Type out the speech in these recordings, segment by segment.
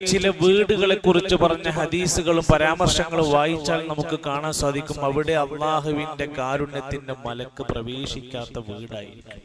ചില വീടുകളെ കുറിച്ച് പറഞ്ഞ ഹദീസുകളും പരാമർശങ്ങളും വായിച്ചാൽ നമുക്ക് കാണാൻ സാധിക്കും അവിടെ അള്ളാഹുവിന്റെ കാരുണ്യത്തിന്റെ മലക്ക് പ്രവേശിക്കാത്ത വീടായിരിക്കും.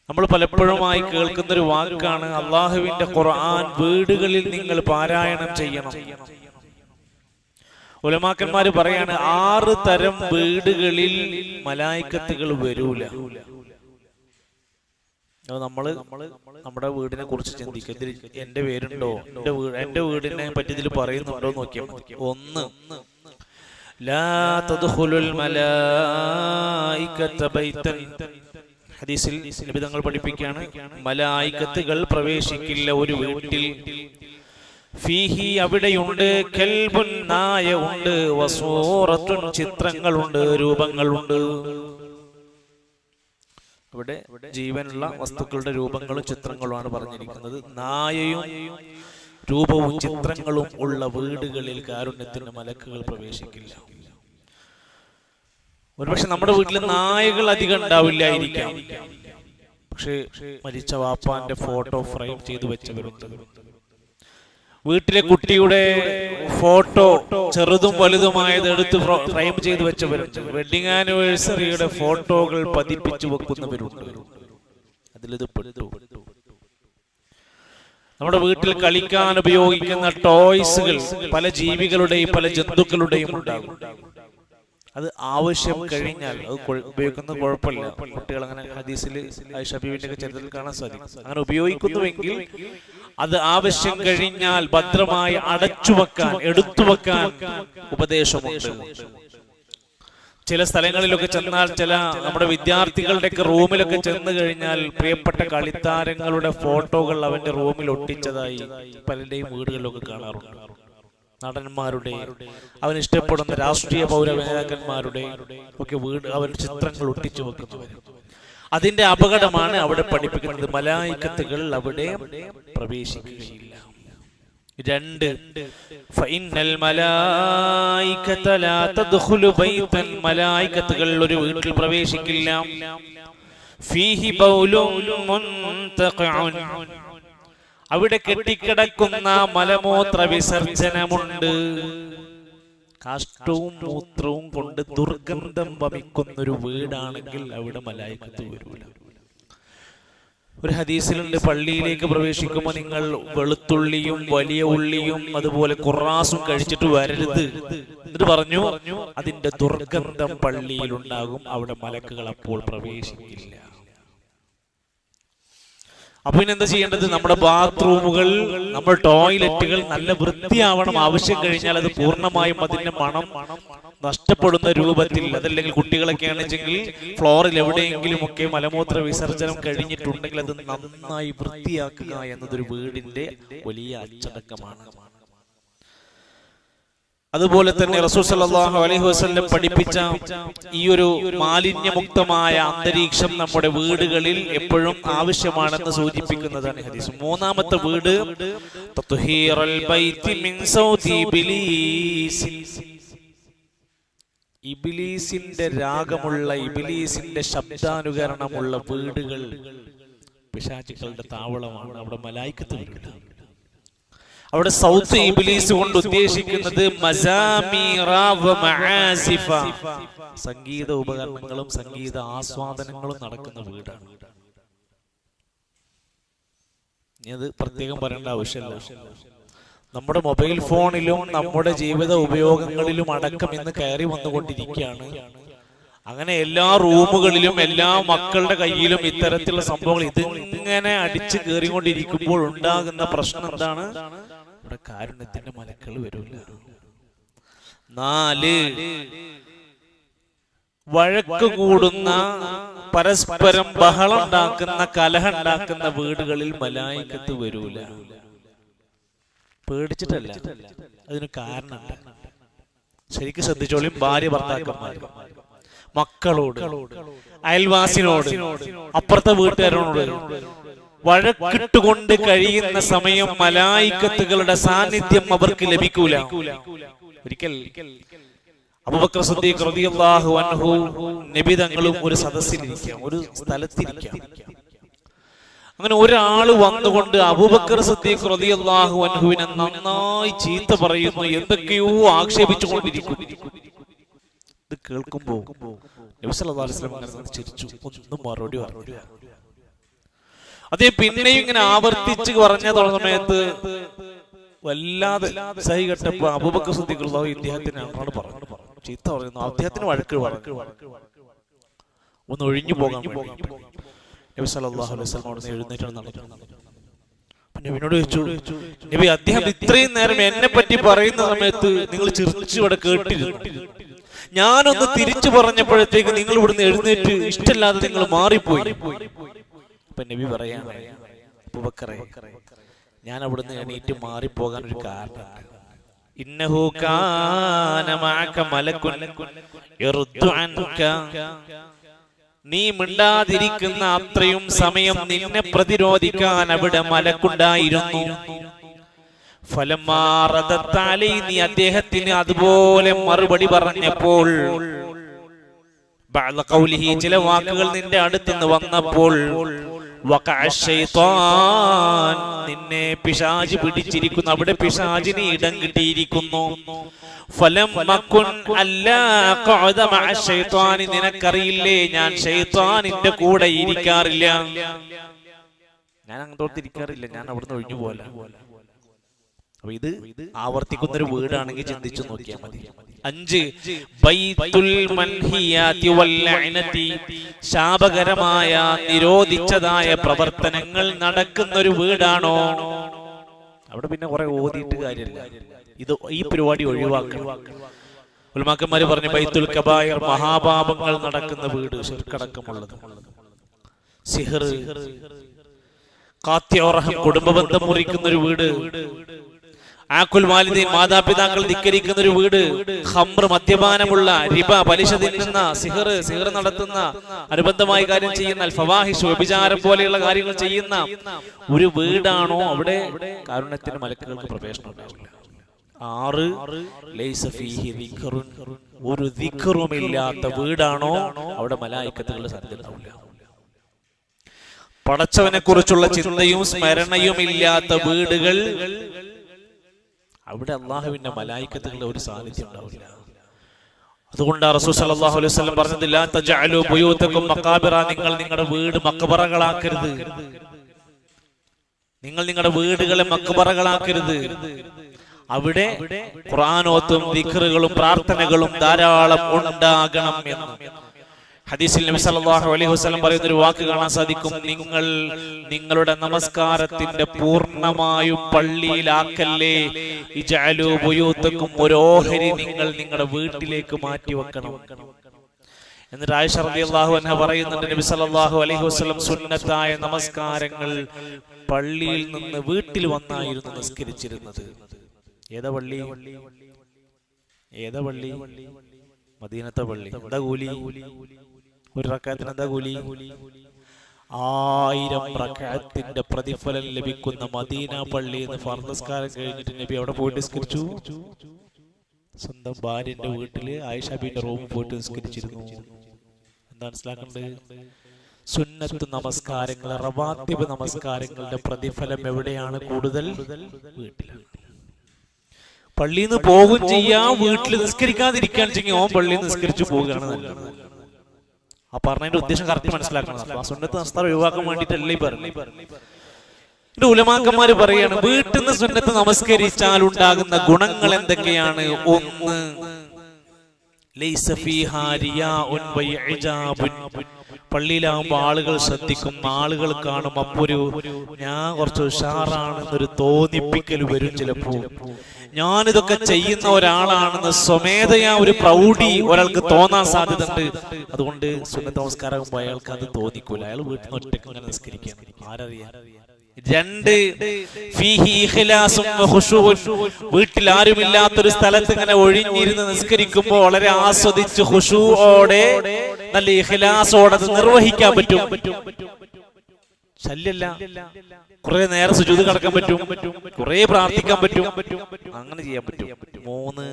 നമ്മൾ പലപ്പോഴുമായി കേൾക്കുന്ന ഒരു വാക്കാണ് അള്ളാഹുവിന്റെ ഖുർആൻ വീടുകളിൽ നിങ്ങൾ പാരായണം ചെയ്യണം. ഉലമാക്കന്മാര് പറയാണ് 6 തരം വീടുകളിൽ മലായിക്കത്തുകൾ വരൂല. നമ്മള് നമ്മുടെ വീടിനെ കുറിച്ച് ചിന്തിക്കുക. എന്റെ പേരുണ്ടോ, എന്റെ വീടിനെ പറ്റി ഇതിൽ പറയുന്നുണ്ടോ നോക്കിയാൽ മതി. 1, ലാ തദ്ഖുലുൽ മലായികത ബൈതൻ. ഹദീസിൽ നബി തങ്ങൾ പഠിപ്പിക്കുകയാണ്, മലായികത്തുകൾ പ്രവേശിക്കില്ല ഒരു വീട്ടിൽ. ഫീഹി അവിടെയുണ്ട് കൽബുൻ നായ ഉണ്ട്, വസൂറത്തുൻ ചിത്രങ്ങളുണ്ട്, രൂപങ്ങളുണ്ട്. ഇവിടെ ജീവനുള്ള വസ്തുക്കളുടെ രൂപങ്ങളും ചിത്രങ്ങളുമാണ് പറഞ്ഞിരിക്കുന്നത്. നായയും രൂപവും ചിത്രങ്ങളും ഉള്ള വീടുകളിൽ കാരുണ്യത്തിന്റെ മലക്കുകൾ പ്രവേശിക്കില്ല. ഒരുപക്ഷെ നമ്മുടെ വീട്ടിൽ നായകൾ അധികം ഉണ്ടാവില്ലായിരിക്കാം, പക്ഷെ മരിച്ച വാപ്പാന്റെ ഫോട്ടോ ഫ്രെയിം ചെയ്തു വെച്ചവരുണ്ട്. വീട്ടിലെ കുട്ടിയുടെ ഫോട്ടോ ചെറുതും വലുതുമായത് എടുത്ത് ഫ്രെയിം ചെയ്ത് വെച്ചവരുണ്ട്. വെഡിങ് ആനിവേഴ്സറിയുടെ ഫോട്ടോകൾ പതിപ്പിച്ചു വെക്കുന്നവരുണ്ട്. അതിലിത് പെട്ടു. നമ്മുടെ വീട്ടിൽ കളിക്കാൻ ഉപയോഗിക്കുന്ന ടോയ്സുകൾ പല ജീവികളുടെയും പല ജന്തുക്കളുടെയും ഉണ്ടാകും. അത് ആവശ്യം കഴിഞ്ഞാൽ അത് ഉപയോഗിക്കുന്നത് കുഴപ്പമില്ല. കുട്ടികൾ അങ്ങനെ ഹദീസിൽ ആയിഷ ബീവിന്റെ ഒക്കെ ചരിത്രത്തിൽ കാണാൻ സാധിക്കും. അങ്ങനെ ഉപയോഗിക്കുന്നുവെങ്കിൽ അത് ആവശ്യം കഴിഞ്ഞാൽ ഭദ്രമായി അടച്ചുവെക്കാൻ, എടുത്തുവെക്കാൻ ഉപദേശമുണ്ട്. ചില സ്ഥലങ്ങളിലൊക്കെ ചെന്നാൽ, ചില നമ്മുടെ വിദ്യാർത്ഥികളുടെ ഒക്കെ റൂമിലൊക്കെ ചെന്ന് കഴിഞ്ഞാൽ പ്രിയപ്പെട്ട കളിത്താരങ്ങളുടെ ഫോട്ടോകൾ അവന്റെ റൂമിൽ ഒട്ടിച്ചതായി പലരുടെയും വീടുകളിലൊക്കെ കാണാറുണ്ട്. നടന്മാരുടെ, അവൻ ഇഷ്ടപ്പെടുന്ന രാഷ്ട്രീയ പൗര നേതാക്കന്മാരുടെ ഒക്കെ വീട് അവരുടെ ചിത്രങ്ങൾ ഒട്ടിച്ചു വെക്കുന്നവർ. അതിന്റെ അപകടമാണ് അവിടെ പഠിപ്പിക്കുന്നത്. മലായിക്കത്തുകൾ അവിടെ പ്രവേശിക്കുകയില്ല. 2, ഫഇന്നൽ മലായികത ലാ തദ്ഖുലു ബൈതൻ. മലായിക്കത്തുകൾ ഒരു വീട്ടിൽ പ്രവേശിക്കില്ല. ഫീഹി ബൗലുൻ മുൻതഖിഉൻ. അവിടെ കെട്ടിക്കിടക്കുന്ന മലമൂത്ര വിസർജനമുണ്ട്. കാഷ്ടവും മൂത്രവും കൊണ്ട് ദുർഗന്ധം വമിക്കുന്നൊരു വീടാണെങ്കിൽ അവിടെ മലായിക്കത്ത് വരൂല. ഒരു ഹദീസിലുണ്ട്, പള്ളിയിലേക്ക് പ്രവേശിക്കുമ്പോൾ നിങ്ങൾ വെളുത്തുള്ളിയും വലിയ ഉള്ളിയും അതുപോലെ ഖുറാസും കഴിച്ചിട്ട് വരരുത്. എന്നിട്ട് പറഞ്ഞു, അതിന്റെ ദുർഗന്ധം പള്ളിയിൽ ഉണ്ടാകും, അവിടെ മലക്കുകൾ അപ്പോൾ പ്രവേശിക്കില്ല. അപ്പൊ ഇനെന്താ ചെയ്യേണ്ടത്? നമ്മുടെ ബാത്റൂമുകൾ, നമ്മുടെ ടോയ്ലറ്റുകൾ നല്ല വൃത്തിയാവണം. ആവശ്യം കഴിഞ്ഞാൽ അത് പൂർണ്ണമായും അതിന്റെ മണം നഷ്ടപ്പെടുന്ന രൂപത്തിൽ, അതല്ലെങ്കിൽ കുട്ടികളൊക്കെ ആണെങ്കിൽ ഫ്ലോറിൽ എവിടെയെങ്കിലും ഒക്കെ മലമൂത്ര വിസർജനം കഴിഞ്ഞിട്ടുണ്ടെങ്കിൽ അത് നന്നായി വൃത്തിയാക്കുക എന്നതൊരു വീടിന്റെ വലിയ അച്ചടക്കമാണ്. അതുപോലെ തന്നെ റസൂൽ സല്ലല്ലാഹു അലൈഹി വസല്ലം പഠിപ്പിച്ച ഈ ഒരു മാലിന്യമുക്തമായ അന്തരീക്ഷം നമ്മുടെ വീടുകളിൽ എപ്പോഴും ആവശ്യമാണെന്ന് സൂചിപ്പിക്കുന്നതാണ് ഹദീസ്. 3-ാമത്തെ വീട്, തത്ഹീറൽ ബൈതി മിൻ സൗതി ഇബ്ലീസ്. ഇബ്ലീസിന്റെ രാഗമുള്ള, ഇബ്ലീസിന്റെ ശബ്ദാനുകരണമുള്ള വീടുകൾ പിശാചുക്കളുടെ താവളമാണ്. അവിടെ മലായിക്കത്ത് വരില്ല. അവിടെ സൗത്ത് ഇബ്ലീസ് കൊണ്ട് ഉദ്ദേശിക്കുന്നത് മസാമീറ വ മആസിഫ, സംഗീത ഉപകരണങ്ങളും സംഗീത ആസ്വാദനങ്ങളും നടക്കുന്ന വീടാണ്. ഇത് പ്രത്യേകം പറയേണ്ട ആവശ്യമില്ല. നമ്മുടെ മൊബൈൽ ഫോണിലും നമ്മുടെ ജീവിത ഉപയോഗങ്ങളിലും അടക്കം ഇന്ന് കയറി വന്നുകൊണ്ടിരിക്കുകയാണ്. അങ്ങനെ എല്ലാ റൂമുകളിലും എല്ലാ മക്കളുടെ കയ്യിലും ഇത്തരത്തിലുള്ള സംഭവങ്ങൾ ഇതിങ്ങനെ അടിച്ചു കയറിക്കൊണ്ടിരിക്കുമ്പോൾ ഉണ്ടാകുന്ന പ്രശ്നം എന്താണ്? ഇവിടെ കാരുണ്യത്തിന്റെ മലക്കൾ വരില്ല. 4, വഴക്ക് കൂടുന്ന, പരസ്പരം ബഹളം ഉണ്ടാക്കുന്ന, കലഹം ഉണ്ടാക്കുന്ന വീടുകളിൽ മലായിക്കത്ത് വരൂല. പേടിച്ചിട്ടല്ല, അതിന് കാരണമുണ്ട്. ശരിക്കും ശ്രദ്ധിച്ചോളും. ഭാര്യ ഭർത്താക്കന്മാർ, മക്കളോട്, അയൽവാസിനോട്, അപ്പുറത്തെ വീട്ടുകാരോട് വഴക്കിട്ടുകൊണ്ട് കഴിയുന്ന സമയം മലായിക്കത്തുകളുടെ സാന്നിധ്യം അവർക്ക് ലഭിക്കൂല. ഒരിക്കൽ അബൂബക്കർ സിദ്ദീഖ് റളിയല്ലാഹു അൻഹു നബി തങ്ങളും ഒരു സദസ്സിലിരിക്കാം, ഒരു സ്ഥലത്തിരിക്കാം. അങ്ങനെ ഒരാള് വന്നുകൊണ്ട് അബൂബക്കർ സിദ്ദീഖ് റളിയല്ലാഹു അൻഹുവിനെ നന്നായി ചീത്ത പറയുന്നു, എന്തൊക്കെയോ ആക്ഷേപിച്ചു കൊണ്ടിരിക്കുന്നു. ഇത് കേൾക്കുമ്പോ നബി സല്ലല്ലാഹു അലൈഹി വസല്ലം അങ്ങനെ ചിരിച്ചു, ഒന്നും മറുപടി പറഞ്ഞില്ല. അതേ പിന്നെയും ഇങ്ങനെ ആവർത്തിച്ച് പറഞ്ഞ സമയത്ത് വല്ലാതെ സഹി കെട്ടപ്പോ അബൂബക്കർ സിദ്ദീഖ് റളിയല്ലാഹു ഇദ്ദേഹത്തിന് ആണ് പറഞ്ഞു, ചീത്ത പറയുന്നു, അദ്ദേഹത്തിന് വഴക്ക് ഒന്ന് ഒഴിഞ്ഞു പോകാൻ വേണ്ടി നബി സല്ലല്ലാഹു അലൈഹി വസല്ലം അവിടെ എഴുന്നേറ്റ് നടന്നു. നബിയോട് ചോദിച്ചു, നബി അദ്ദേഹം ഇത്രയും നേരം എന്നെ പറ്റി പറയുന്ന സമയത്ത് നിങ്ങൾ ചിരിച്ചു ഇവിടെ കേട്ടിരുന്നു, ഞാനൊന്ന് തിരിച്ചു പറഞ്ഞപ്പോഴത്തേക്ക് നിങ്ങൾ ഇവിടുന്ന് എഴുന്നേറ്റ് ഇഷ്ടമില്ലാതെ നിങ്ങൾ മാറിപ്പോയി. അപ്പൊ നബി പറയാണ്, അബൂബക്കറേ, ഞാൻ അവിടുന്ന് എണീറ്റ് മാറിപ്പോകാൻ ഒരു കാരണം, ഇന്നഹു കാന മഅക മലകുൻ യറുദ്ദു അൻക, നീ മിണ്ടാതിരിക്കുന്ന അത്രയും സമയം നിന്നെ പ്രതിരോധിക്കാൻ അവിടെ മലക്കുണ്ടായിരുന്നു. ഫലമാ റദത്ത അലൈ, നീ അദ്ദേഹത്തിന് അതുപോലെ മറുപടി പറഞ്ഞപ്പോൾ, ബഅദ ഖൗലിഹി, ചില വാക്കുകൾ നിന്റെ അടുത്തുനിന്ന് വന്നപ്പോൾ, വഖഅ ശൈത്താൻ, നിന്നെ പിശാച് പിടിച്ചിരിക്കുന്നു, അവിടെ പിശാചിന് ഇടം കിട്ടിയിരിക്കുന്നു. ഫലം മകുൻ അല്ലാ ഖഅദ മഅ ശൈത്താൻ, നിനക്കറിയില്ലേ ഞാൻ ശൈത്താനിന്റെ കൂടെ ഇരിക്കാറില്ല, ഞാൻ അങ്ങോട്ട് ഇരിക്കാറില്ല, ഞാൻ അവിടുന്ന് ഒഴിഞ്ഞു പോല. അപ്പൊ ഇത് ആവർത്തിക്കുന്ന ഒരു വീടാണെങ്കിൽ ചിന്തിച്ചു നോക്കിയാൽ മതി. 5 ബൈത്തുൽ മൻഹിയാതി വൽ ലഅനതി, ശാപകരമായ നിരോധിച്ചതായ പ്രവർത്തനങ്ങൾ നടക്കുന്ന ഒരു വീടാണോ? അവിടെ പിന്നെ കുറെ ഓതിയിട്ട് കാര്യമില്ല, ഇത് ഈ പരിപാടി ഒഴിവാക്കണം. ഉലമാക്കന്മാര് പറഞ്ഞു, ബൈത്തുൽ കബായിർ, മഹാപാപങ്ങൾ നടക്കുന്ന വീട്, ശിർക്കടക്കമുള്ളത്, സിഹർ, ഖാത്തിഉറഹം, കുടുംബബന്ധം മുറിക്കുന്ന ഒരു വീട്, ആക്കുൽ വാലിദൈൻ, മാതാപിതാക്കൾ ധിക്കരിക്കുന്ന ഒരു വീട്, ഖംർ, മദ്യപാനമുള്ള, റിബ, പലിശ തിന്നുന്ന, സിഹർ നടത്തുന്ന, അനുബന്ധമായ കാര്യം ചെയ്യുന്ന, ഫവാഹിഷ്, വ്യഭിചാരം പോലെയുള്ള കാര്യങ്ങൾ ചെയ്യുന്ന ഒരു വീടാണോ അവിടെ കാരുണ്യത്തിന് മലക്കുകൾക്ക് പ്രവേശനം ഉണ്ടാവില്ല. 6 ലൈസ ഫീഹി ദിക്റുൻ, ഒരു ദിക്റുമില്ലാത്ത വീടാണോ അവിടെ മലായിക്കത്തുകളുടെ സാന്നിധ്യം ഉണ്ടാവില്ല. പടച്ചവനെ കുറിച്ചുള്ള ചിന്തയും സ്മരണയും ഇല്ലാത്ത വീടുകൾ, അവിടെ അള്ളാഹുവിന്റെ മലായിക്കത്തുകളുടെ ഒരു സാന്നിധ്യം ഉണ്ടാവില്ല. അതുകൊണ്ടാണ് റസൂൽ സല്ലല്ലാഹു അലൈഹി വസല്ലം പറഞ്ഞത്, ലാ തജഅലു ബുയൂതകും മഖാബിറ, നിങ്ങൾ നിങ്ങളുടെ വീട് മഖബറകളാക്കരുത്, നിങ്ങൾ നിങ്ങളുടെ വീടുകളെ മഖബറകളാക്കരുത്. അവിടെ ഖുർആനോത്തും ദിക്റുകളും പ്രാർത്ഥനകളും ധാരാളം ഉണ്ടാകണം എന്ന് ഹദീസിൽ നബി സല്ലല്ലാഹു അലൈഹി വസല്ലം പറയുന്ന ഒരു വാക്ക് കാണാൻ സാധിക്കും, നിങ്ങൾ നിങ്ങളുടെ നമസ്കാരത്തിന്റെ പൂർണ്ണമായും പള്ളിയിലാക്കല്ലേ, ഇജഅലു ബുയൂതകും, ഒരു ഓഹരി നിങ്ങൾ നിങ്ങളുടെ വീട്ടിലേക്ക് മാറ്റി വെക്കണം. എന്നിട്ട് ആയിഷ റളിയല്ലാഹു അൻഹ പറയുന്നുണ്ട്, നബി സല്ലല്ലാഹു അലൈഹി വസല്ലം സുന്നത്തായ നമസ്കാരങ്ങൾ പള്ളിയിൽ നിന്ന് വീട്ടിൽ വന്നായിരുന്നു നിസ്കരിച്ചിരുന്നത്. ഏതാ പള്ളി? മദീനത്തെ പള്ളി. എന്താ കൂലി? ഒരു റക്അത്തിന് എന്താ കൂലി? 1000 റക്അത്തിന്റെ പ്രതിഫലം ലഭിക്കുന്ന മദീന പള്ളിയിൽ നിന്ന് ഫർദ് നിസ്കാരം കഴിഞ്ഞിട്ട് നബി അവിടെ പോയിട്ട് നിസ്കരിച്ചു. സ്വന്തം ഭാര്യന്റെ വീട്ടില് ആയിഷ ബീവിന്റെ റൂമിൽ പോയിട്ട് നിസ്കരിച്ചിരുന്നു. എന്താ മനസ്സിലാക്കേണ്ടത്? സുന്നത്ത് നമസ്കാരങ്ങൾ, റവാത്തിബ് നമസ്കാരങ്ങളുടെ പ്രതിഫലം എവിടെയാണ് കൂടുതൽ? വീട്ടിലാണ്. പള്ളിയിൽ നിന്ന് പോകും ചെയ്യാം, വീട്ടിൽ നിസ്കരിക്കാതിരിക്കാൻ ചെയ്യും, ഓൻ പള്ളിയിൽ നിസ്കരിച്ചു പോവുകയാണ് നല്ലത്. ആ പറഞ്ഞതിന്റെ ഉദ്ദേശം കറക്റ്റ് മനസ്സിലാക്കണം. ആ സുന്നത്ത് നമസ്കാരം ഒഴിവാക്കാൻ വേണ്ടിയിട്ടല്ലേ പറഞ്ഞു. എന്റെ ഉലമാക്കന്മാര് പറയാണ്, വീട്ടിൽ നിന്ന് സുന്നത്ത് നമസ്കരിച്ചാൽ ഉണ്ടാകുന്ന ഗുണങ്ങൾ എന്തൊക്കെയാണ്? 1, ലൈസ ഫീഹാ റിയാഉൻ വഇജാബുൻ, പള്ളിയിലാവുമ്പോ ആളുകൾ ശ്രദ്ധിക്കും, ആളുകൾ കാണും, അപ്പൊ ഞാൻ കുറച്ച് ഉഷാറാണെന്നൊരു തോന്നിപ്പിക്കൽ വരും. ചിലപ്പോ ഞാനിതൊക്കെ ചെയ്യുന്ന ഒരാളാണെന്ന് സ്വമേധയാ ഒരു പ്രൗഢി ഒരാൾക്ക് തോന്നാൻ സാധ്യതയുണ്ട്. അതുകൊണ്ട് സുന്നത്ത് നമസ്കാരമാകുമ്പോ അയാൾക്ക് അത് തോന്നിക്കൂല, അയാൾ വീട്ടിൽ നിന്ന് ഒറ്റക്ക് ഇങ്ങനെ നിസ്കരിക്കാൻ. ആരറിയാം? 2, ഫീഹി ഇഖ്ലാസും വഖുശൂഉൻ, വീട്ടിൽ ആരുമില്ലാത്തൊരു സ്ഥലത്ത് ഇങ്ങനെ ഒഴിഞ്ഞിരുന്ന് നിസ്കരിക്കുമ്പോൾ വളരെ ആസ്വദിച്ച് ഖുശൂഓടെ നല്ല ഇഖ്ലാസോടെ അത് നിർവഹിക്കാൻ പറ്റും. ശല്യല്ല, കുറെ നേരം സുജൂദ് കിടക്കാൻ പറ്റും, കുറെ പ്രാർത്ഥിക്കാൻ പറ്റും, അങ്ങനെ ചെയ്യാൻ പറ്റും. 3,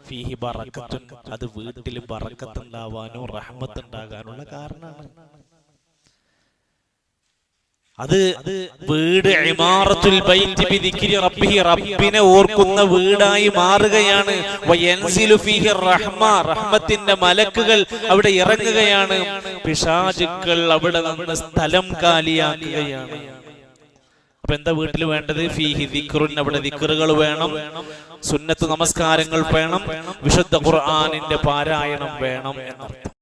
ഫീഹി ബറക്കത്തുൻ, അത് വീട്ടിൽ ബറക്കത്ത് ഉണ്ടാവാനും റഹ്മത്ത് ഉണ്ടാകാനുള്ള കാരണമാണ്. അത് വീട് ഇമാറത്തുൽ ബൈത്തി ബിദിക്രി റബ്ബിഹി, റബ്ബിനെ ഓർക്കുന്ന വീടായി മാറുകയാണ്. വയൻസിലു ഫീഹി റഹ്മ, റഹ്മത്തിന്റെ മലക്കുകൾ അവിടെ ഇറങ്ങുകയാണ്. പിശാചുക്കൾ അവിടെ നിന്ന് സ്ഥലം കാലിയാക്കുകയാണ്. അപ്പൊ എന്താ വീട്ടിൽ വേണ്ടത്? ഫീഹി ദിക്റുൻ, അവിടെ ദിക്റുകൾ വേണം, സുന്നത്ത് നമസ്കാരങ്ങൾ വേണം, വിശുദ്ധ ഖുർആനിന്റെ പാരായണം വേണം എന്നർത്ഥം.